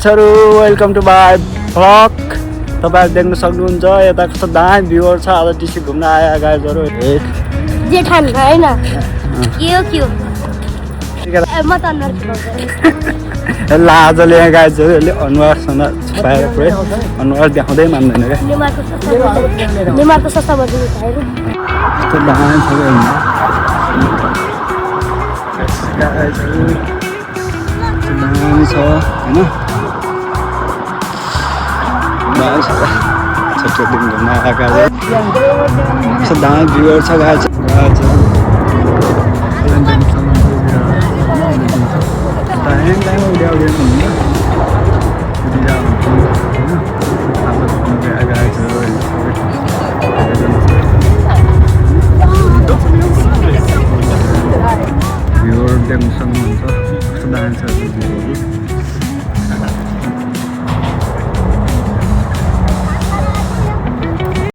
Welcome to my blog. तपाईँहरू देख्न सक्नुहुन्छ यता कस्तो दामी भ्यूहरू छ। आज टिसी घुम्न आयो गाइजहरू। जेठान हैन के हो म त अनुहार छुपाउँछु ल आजले यहाँ गाइजहरू यसले अनुहारसँग छुपाएर पुरै अनुहार देखाउँदै मान्दैन क्या। निमार्को सस्ता बजाउनु पाएर कस्तो दामी छ दामी छ होइन। छोटो दिन घुम्न आएका कस्तो दामी भ्यूहरू छ गाइज। टाइम उड्या